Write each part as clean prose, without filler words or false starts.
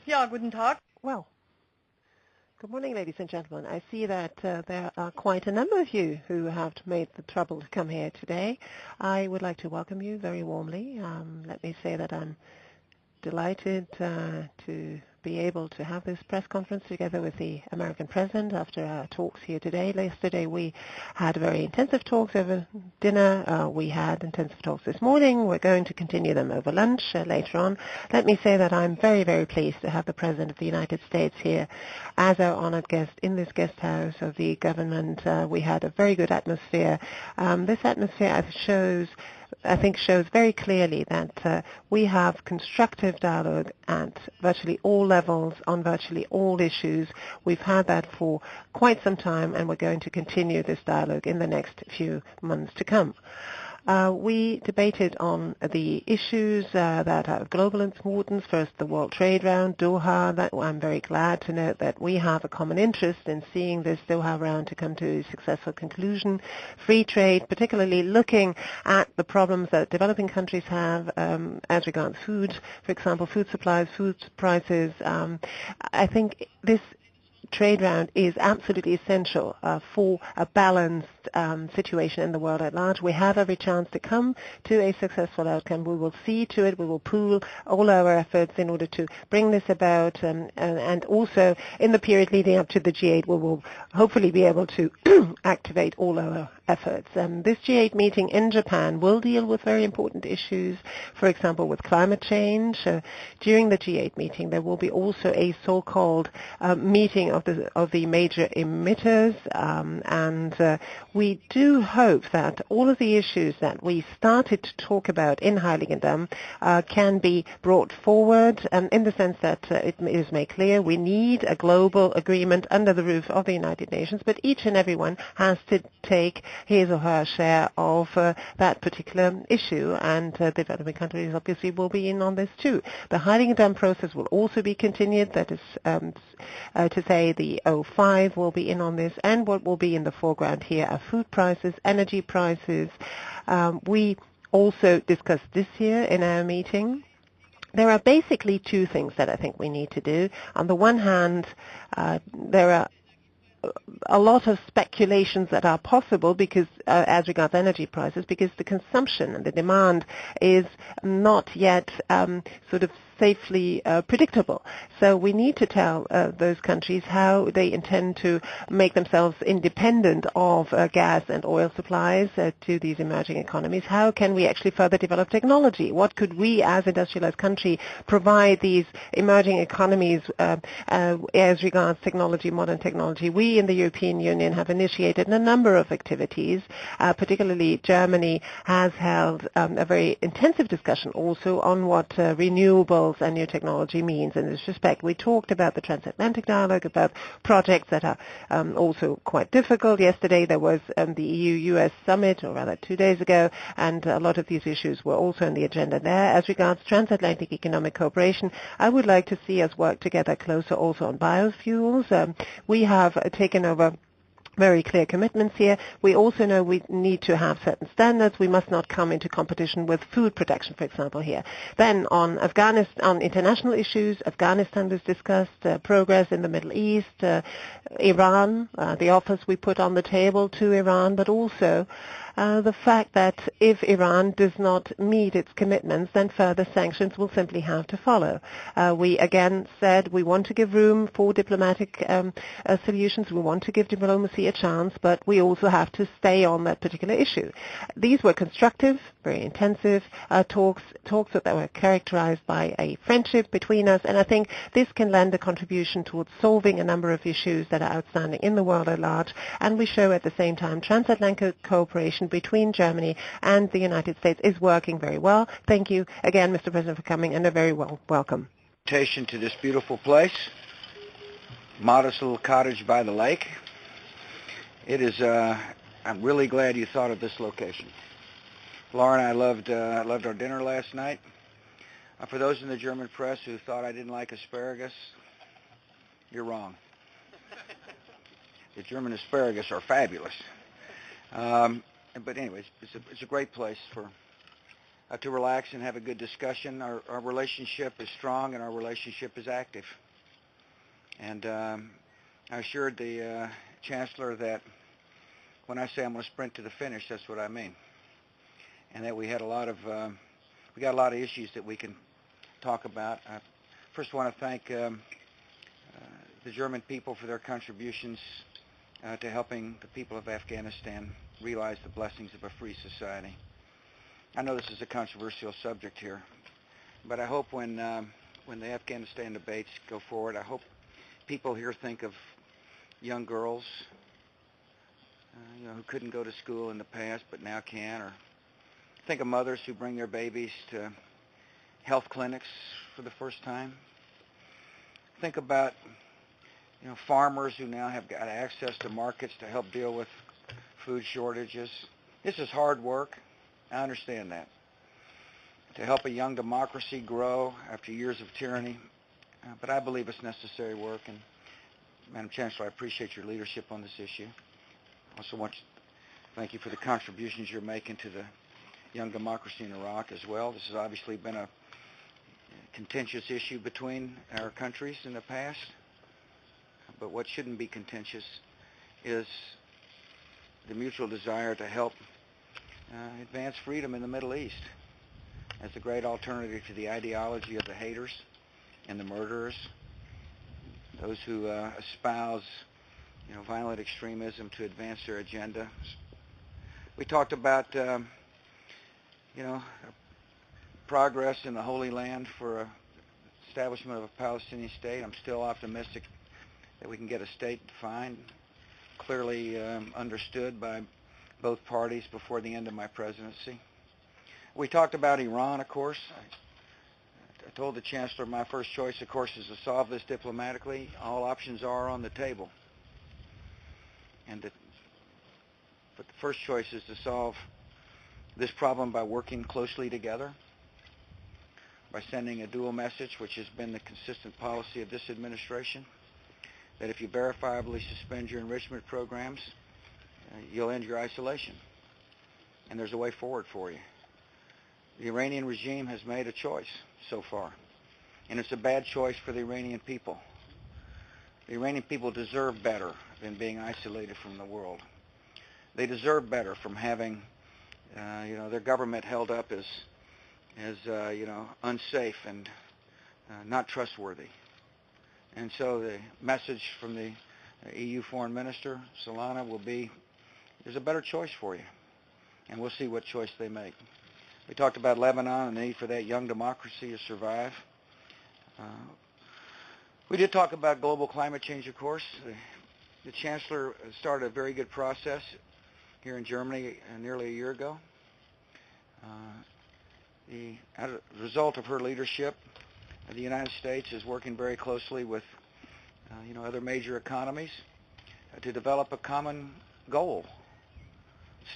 Ja, guten Tag. Well, good morning, ladies and gentlemen. I see that there are quite a number of you who have made the trouble to come here today. I would like to welcome you very warmly. Let me say that I'm delighted to be able to have this press conference together with the American President after our talks here today. Yesterday we had very intensive talks over dinner. We had intensive talks this morning. We're going to continue them over lunch later on. Let me say that I'm very, very pleased to have the President of the United States here as our honored guest in this guest house of the government. We had a very good atmosphere. This atmosphere shows very clearly that we have constructive dialogue at virtually all levels on virtually all issues. We've had that for quite some time, and we're going to continue this dialogue in the next few months to come. We debated on the issues that are of global importance. First, the World Trade Round, Doha. I'm very glad to note that we have a common interest in seeing this Doha round to come to a successful conclusion. Free trade, particularly looking at the problems that developing countries have as regards food, for example, food supplies, food prices. I think this trade round is absolutely essential for a balanced situation in the world at large. We have every chance to come to a successful outcome. We will see to it. We will pool all our efforts in order to bring this about. And also, in the period leading up to the G8, we will hopefully be able to activate all our efforts. This G8 meeting in Japan will deal with very important issues, for example, with climate change. During the G8 meeting, there will be also a so-called meeting of the major emitters, and we do hope that all of the issues that we started to talk about in Heiligendamm can be brought forward in the sense that it is made clear we need a global agreement under the roof of the United Nations, but each and everyone has to take his or her share of that particular issue, and developing countries obviously will be in on this too. The Heiligendamm process will also be continued. That is to say the O5 will be in on this, and what will be in the foreground here are food prices, energy prices. We also discussed this here in our meeting. There are basically two things that I think we need to do. On the one hand, there are a lot of speculations that are possible because as regards energy prices, because the consumption and the demand is not yet sort of safely predictable. So we need to tell those countries how they intend to make themselves independent of gas and oil supplies to these emerging economies. How can we actually further develop technology? What could we as industrialized country provide these emerging economies as regards technology, modern technology? We in the European Union have initiated a number of activities. Particularly Germany has held a very intensive discussion also on what renewables and new technology means in this respect. We talked about the transatlantic dialogue, about projects that are also quite difficult. Yesterday there was the EU-US summit, or rather 2 days ago, and a lot of these issues were also on the agenda there. As regards transatlantic economic cooperation, I would like to see us work together closer also on biofuels. We have taken over very clear commitments here. We also know we need to have certain standards. We must not come into competition with food production, for example, here. Then on Afghanistan, on international issues, Afghanistan was discussed, progress in the Middle East, Iran, the offers we put on the table to Iran, but also the fact that if Iran does not meet its commitments, then further sanctions will simply have to follow. We again said we want to give room for diplomatic solutions. We want to give diplomacy a chance, but we also have to stay on that particular issue. These were constructive, very intensive talks that were characterized by a friendship between us, and I think this can lend a contribution towards solving a number of issues that are outstanding in the world at large, and we show at the same time transatlantic cooperation between Germany and the United States is working very well. Thank you again, Mr. President, for coming, and a very welcome. Invitation to this beautiful place, modest little cottage by the lake. It is. I'm really glad you thought of this location. Laura and I loved our dinner last night. For those in the German press who thought I didn't like asparagus, you're wrong. The German asparagus are fabulous. But anyways, it's a great place for to relax and have a good discussion. Our relationship is strong and our relationship is active. And I assured the Chancellor that when I say I'm going to sprint to the finish, that's what I mean. And that we got a lot of issues that we can talk about. I first want to thank the German people for their contributions to helping the people of Afghanistan realize the blessings of a free society. I know this is a controversial subject here, but I hope when the Afghanistan debates go forward, I hope people here think of young girls who couldn't go to school in the past but now can, or think of mothers who bring their babies to health clinics for the first time. Think about farmers who now have got access to markets to help deal with food shortages. This is hard work. I understand that. To help a young democracy grow after years of tyranny. But I believe it's necessary work. And Madam Chancellor, I appreciate your leadership on this issue. I also want to thank you for the contributions you're making to the young democracy in Iraq as well. This has obviously been a contentious issue between our countries in the past. But what shouldn't be contentious is the mutual desire to help advance freedom in the Middle East as a great alternative to the ideology of the haters and the murderers, those who espouse violent extremism to advance their agenda. We talked about progress in the Holy Land for establishment of a Palestinian state. I'm still optimistic that we can get a state defined, clearly understood by both parties before the end of my presidency. We talked about Iran, of course. I told the Chancellor my first choice, of course, is to solve this diplomatically. All options are on the table. But the first choice is to solve this problem by working closely together, by sending a dual message, which has been the consistent policy of this administration, that if you verifiably suspend your enrichment programs, you'll end your isolation. And there's a way forward for you. The Iranian regime has made a choice so far, and it's a bad choice for the Iranian people. The Iranian people deserve better than being isolated from the world. They deserve better from having their government held up as unsafe and not trustworthy. And so the message from the EU Foreign Minister, Solana, will be, there's a better choice for you. And we'll see what choice they make. We talked about Lebanon and the need for that young democracy to survive. We did talk about global climate change, of course. The Chancellor started a very good process here in Germany nearly a year ago. As a result of her leadership, the United States is working very closely with other major economies to develop a common goal.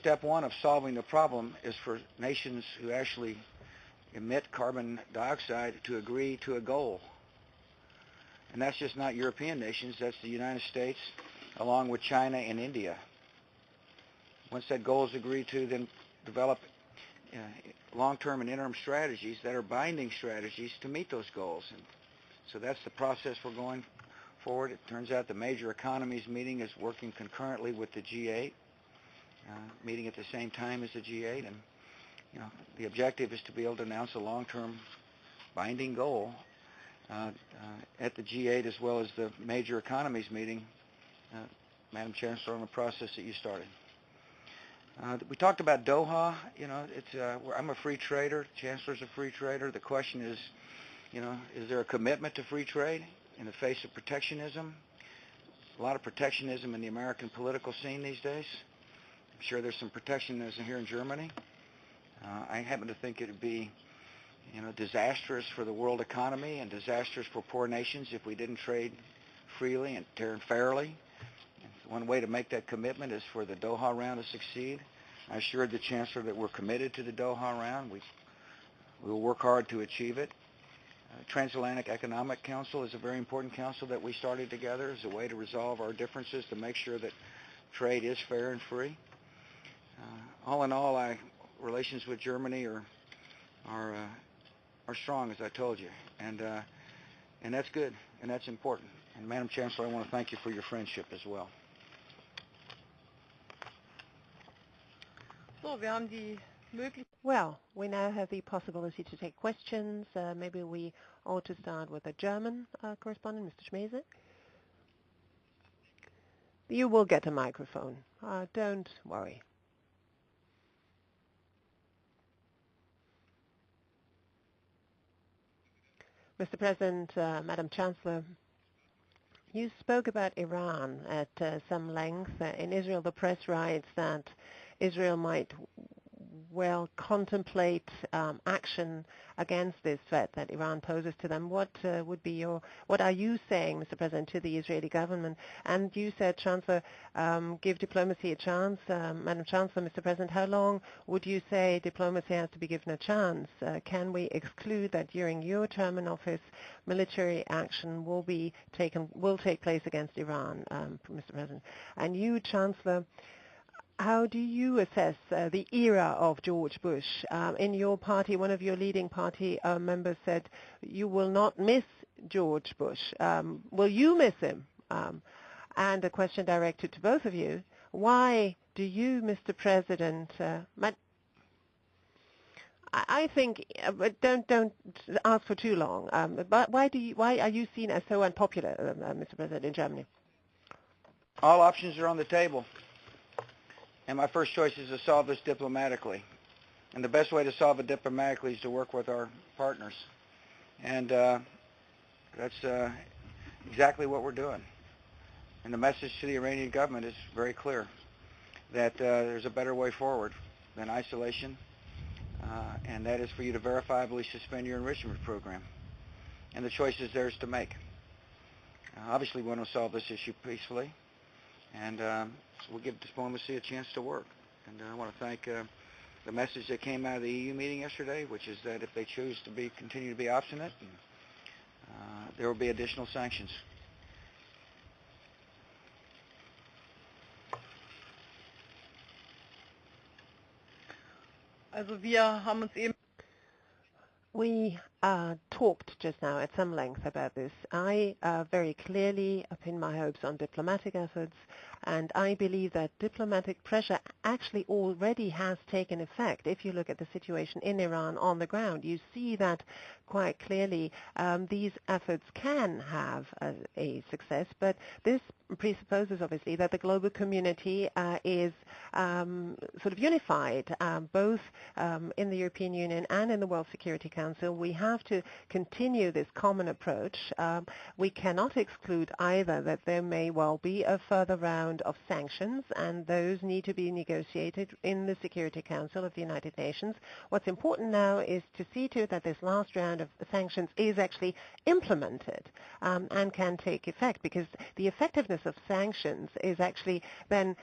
Step one of solving the problem is for nations who actually emit carbon dioxide to agree to a goal. And that's just not European nations, that's the United States along with China and India. Once that goal is agreed to, then develop long-term and interim strategies that are binding strategies to meet those goals. And so that's the process we're going forward. It turns out the major economies meeting is working concurrently with the G8, meeting at the same time as the G8. And the objective is to be able to announce a long-term binding goal at the G8 as well as the major economies meeting, Madam Chancellor, on the process that you started. We talked about Doha. I'm a free trader. The Chancellor's a free trader. The question is, is there a commitment to free trade in the face of protectionism? A lot of protectionism in the American political scene these days. I'm sure there's some protectionism here in Germany. I happen to think it would be, disastrous for the world economy and disastrous for poor nations if we didn't trade freely and fairly. One way to make that commitment is for the Doha round to succeed. I assured the Chancellor that we're committed to the Doha round. We will work hard to achieve it. Transatlantic Economic Council is a very important council that we started together as a way to resolve our differences to make sure that trade is fair and free. All in all, relations with Germany are are strong, as I told you, and that's good, and that's important. And Madam Chancellor, I want to thank you for your friendship as well. Well, we now have the possibility to take questions. Maybe we ought to start with the German correspondent, Mr. Schmese. You will get a microphone. Don't worry. Mr. President, Madam Chancellor, you spoke about Iran at some length. In Israel, the press writes that Israel might well contemplate action against this threat that Iran poses to them. What are you saying, Mr. President, to the Israeli government? And you said, Chancellor, give diplomacy a chance. Madam Chancellor, Mr. President, how long would you say diplomacy has to be given a chance? Can we exclude that during your term in office, military action will take place against Iran, Mr. President? And you, Chancellor, how do you assess the era of George Bush? In your party, one of your leading party members said you will not miss George Bush. Will you miss him? And a question directed to both of you. Why do you, Mr. President, I think, don't ask for too long, but why are you seen as so unpopular, Mr. President, in Germany? All options are on the table. And my first choice is to solve this diplomatically. And the best way to solve it diplomatically is to work with our partners. And that's exactly what we're doing. And the message to the Iranian government is very clear, that there's a better way forward than isolation, and that is for you to verifiably suspend your enrichment program. And the choice is theirs to make. Obviously, we want to solve this issue peacefully. And so we'll give diplomacy a chance to work. And I want to thank the message that came out of the EU meeting yesterday, which is that if they choose to continue to be obstinate, there will be additional sanctions. We talked just now at some length about this. I very clearly pin my hopes on diplomatic efforts, and I believe that diplomatic pressure actually already has taken effect. If you look at the situation in Iran on the ground, you see that quite clearly these efforts can have a success, but this presupposes obviously that the global community is sort of unified, both in the European Union and in the World Security Council. We have to continue this common approach. We cannot exclude either that there may well be a further round of sanctions, and those need to be negotiated in the Security Council of the United Nations. What's important now is to see to it that this last round of sanctions is actually implemented and can take effect, because the effectiveness of sanctions is actually then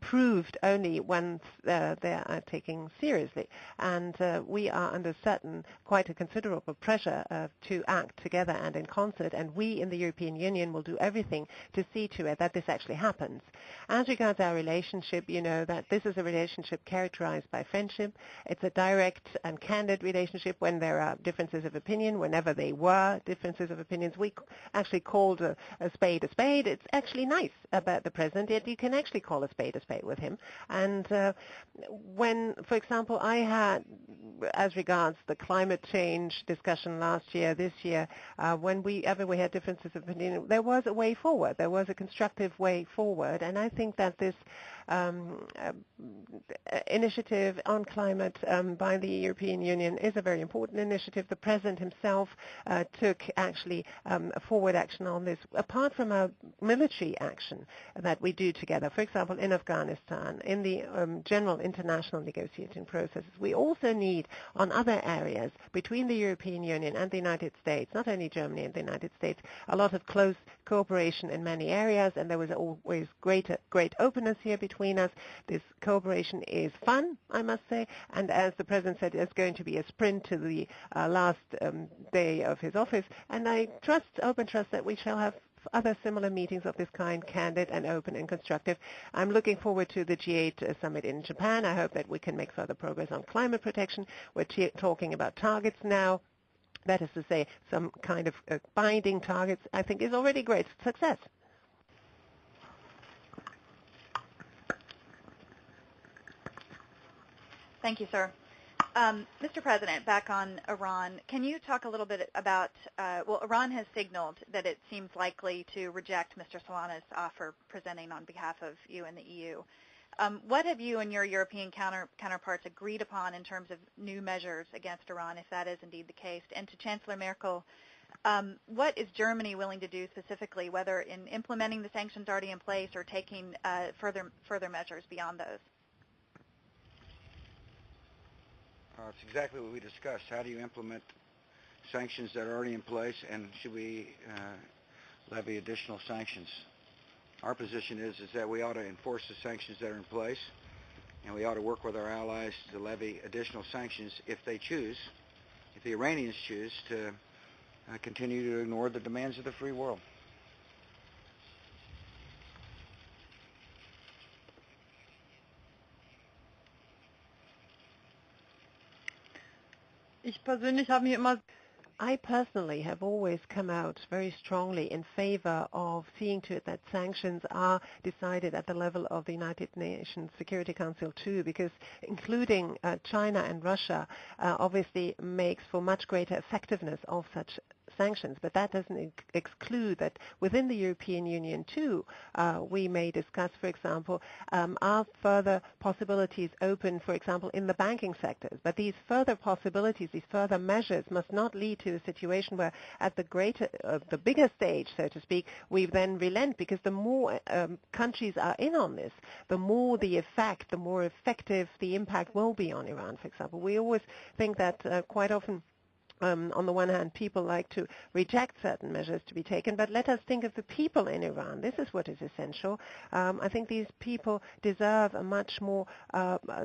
proved only when they are taken seriously. And we are under quite a considerable pressure to act together and in concert, and we in the European Union will do everything to see to it that this actually happens. As regards our relationship, you know that this is a relationship characterized by friendship. It's a direct and candid relationship when there are differences of opinion. Whenever there were differences of opinions, we actually called a spade a spade. It's actually nice about the president, yet you can actually call a spade with him. And when, for example, I had, as regards the climate change discussion last year, this year, whenever we had differences of opinion, there was a way forward. There was a constructive way forward, and I think that this initiative on climate by the European Union is a very important initiative. The President himself took actually forward action on this, apart from our military action that we do together. For example, in Afghanistan, in the general international negotiating processes. We also need, on other areas, between the European Union and the United States, not only Germany and the United States, a lot of close cooperation in many areas, and there was always great openness here between us. This cooperation is fun, I must say, and as the President said, it's going to be a sprint to the last day of his office, and I hope and trust that we shall have other similar meetings of this kind, candid and open and constructive. I'm looking forward to the G8 summit in Japan. I hope that we can make further progress on climate protection. We're talking about targets now. That is to say, some kind of binding targets, I think, is already great success. Thank you, sir. Mr. President, back on Iran, can you talk a little bit about, well, Iran has signaled that it seems likely to reject Mr. Solana's offer presenting on behalf of you and the EU. What have you and your European counterparts agreed upon in terms of new measures against Iran, if that is indeed the case? And to Chancellor Merkel, what is Germany willing to do specifically, whether in implementing the sanctions already in place or taking further measures beyond those? It's exactly what we discussed. How do you implement sanctions that are already in place, and should we levy additional sanctions? Our position is that we ought to enforce the sanctions that are in place, and we ought to work with our allies to levy additional sanctions if they choose, if the Iranians choose to continue to ignore the demands of the free world. I personally have always come out very strongly in favor of seeing to it that sanctions are decided at the level of the United Nations Security Council too, because including China and Russia obviously makes for much greater effectiveness of such sanctions, but that doesn't exclude that within the European Union too we may discuss, for example, are further possibilities open, for example, in the banking sectors. But these further possibilities, these further measures must not lead to a situation where at the bigger stage, so to speak, we then relent, because the more countries are in on this, the more the effect, the more effective the impact will be on Iran, for example. We always think that quite often on the one hand, people like to reject certain measures to be taken, but let us think of the people in Iran. This is what is essential. I think these people deserve a much more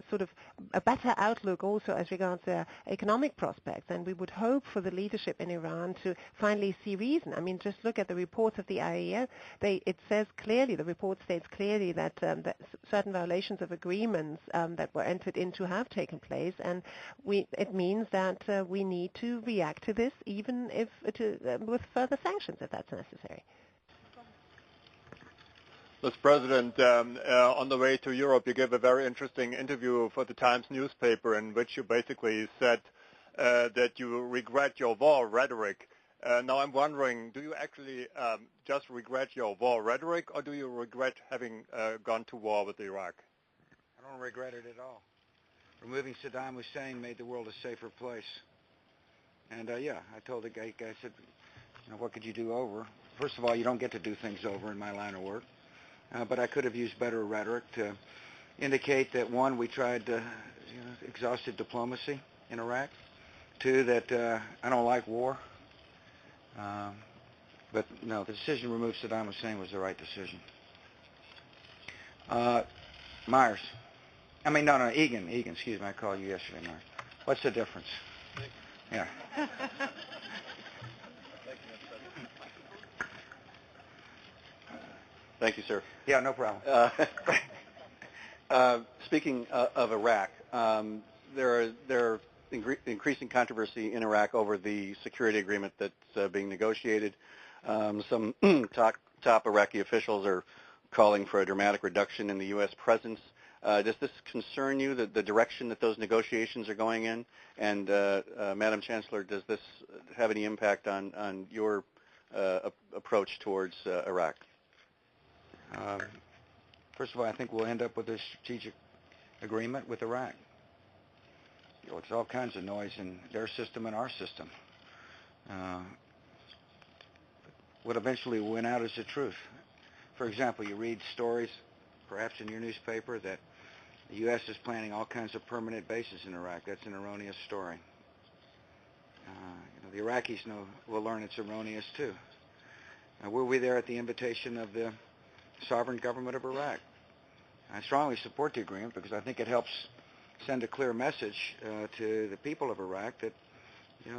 sort of a better outlook also as regards their economic prospects, and we would hope for the leadership in Iran to finally see reason. I mean, just look at the reports of the IAEA. It says clearly, the report states clearly that, that certain violations of agreements that were entered into have taken place, and it means that we need to react to this, even if with further sanctions, if that's necessary. Mr. President, on the way to Europe, you gave a very interesting interview for the Times newspaper in which you basically said that you regret your war rhetoric. Now I'm wondering, do you actually just regret your war rhetoric, or do you regret having gone to war with Iraq? I don't regret it at all. Removing Saddam Hussein made the world a safer place. And yeah, I told the guy, I said, you know, what could you do over? First of all, you don't get to do things over in my line of work. But I could have used better rhetoric to indicate that, one, we tried exhausted diplomacy in Iraq. Two, that I don't like war. But no, the decision to remove Saddam Hussein was the right decision. Myers. Egan, excuse me, I called you yesterday, Myers. What's the difference? Yeah. Thank you, sir. Yeah, no problem. Speaking of Iraq, there are increasing controversy in Iraq over the security agreement that's being negotiated. Some top Iraqi officials are calling for a dramatic reduction in the U.S. presence. Does this concern you, the direction that those negotiations are going in? And, Madam Chancellor, does this have any impact on your approach towards Iraq? First of all, I think we'll end up with a strategic agreement with Iraq. You know, it's all kinds of noise in their system and our system. What eventually will win out is the truth. For example, you read stories, perhaps in your newspaper, that the U.S. is planning all kinds of permanent bases in Iraq. That's an erroneous story. The Iraqis will learn it's erroneous too. Were we there at the invitation of the sovereign government of Iraq? I strongly support the agreement because I think it helps send a clear message to the people of Iraq that,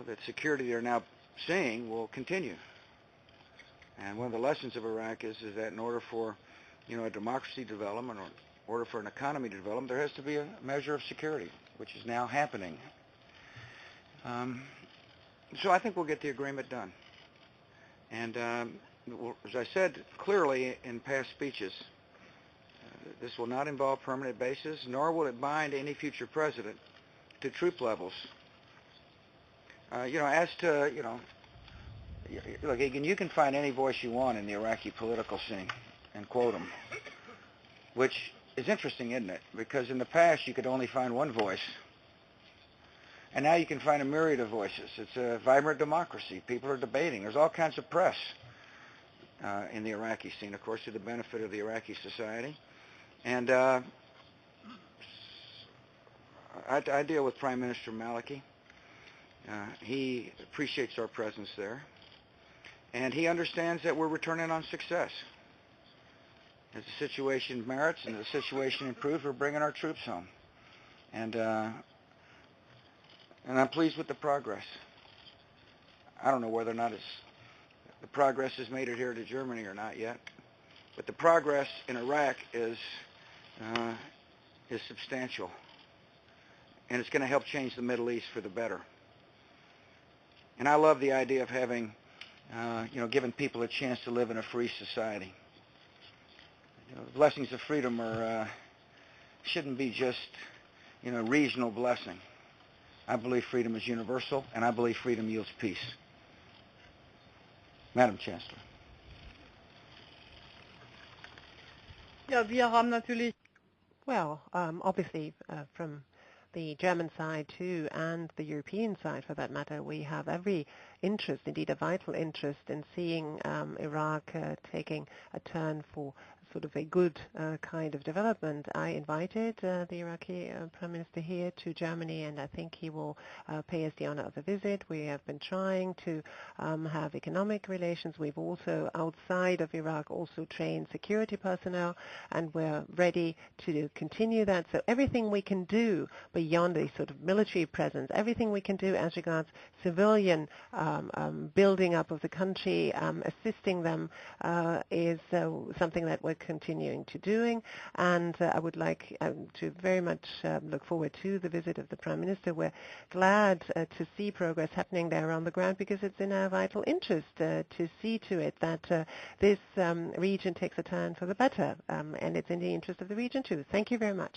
that security they're now seeing will continue. And one of the lessons of Iraq is that in order for, a democracy development, or in order for an economy to develop, there has to be a measure of security, which is now happening. So I think we'll get the agreement done. And as I said clearly in past speeches, this will not involve permanent bases, nor will it bind any future president to troop levels. As to, look, Egan, you can find any voice you want in the Iraqi political scene and quote them, which is interesting, isn't it? Because in the past you could only find one voice, and now you can find a myriad of voices. It's a vibrant democracy. People are debating. There's all kinds of press in the Iraqi scene, of course, to the benefit of the Iraqi society. And I deal with Prime Minister Maliki. He appreciates our presence there. And he understands that we're returning on success. As the situation merits and the situation improves, we're bringing our troops home. And I'm pleased with the progress. I don't know whether or not the progress has made it here to Germany or not yet. But the progress in Iraq is substantial. And it's going to help change the Middle East for the better. And I love the idea of having, giving people a chance to live in a free society. Blessings of freedom shouldn't be just, regional blessing. I believe freedom is universal, and I believe freedom yields peace. Madam Chancellor. Ja, wir haben natürlich. Well, obviously, from the German side too, and the European side for that matter, we have every interest, indeed a vital interest, in seeing Iraq taking a turn for sort of a good kind of development. I invited the Iraqi Prime Minister here to Germany, and I think he will pay us the honor of a visit. We have been trying to have economic relations. We've also, outside of Iraq, also trained security personnel, and we're ready to continue that. So everything we can do beyond a sort of military presence, everything we can do as regards civilian building up of the country, assisting them, is something that we're continuing to doing, and I would like to very much look forward to the visit of the Prime Minister. We're glad to see progress happening there on the ground, because it's in our vital interest to see to it that this region takes a turn for the better, and it's in the interest of the region too. Thank you very much.